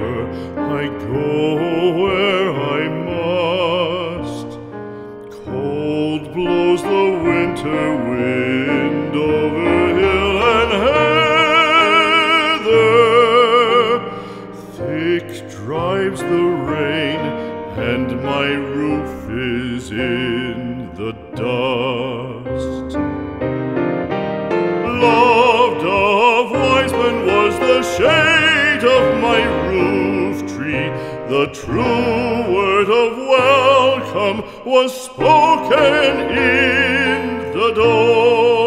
water, I go where I must. Cold blows the winter wind over hill and heather. Thick drives the rain, and my roof is in the dust. Loved of wise men was the shade of my roof tree. The true word of welcome was spoken in the door.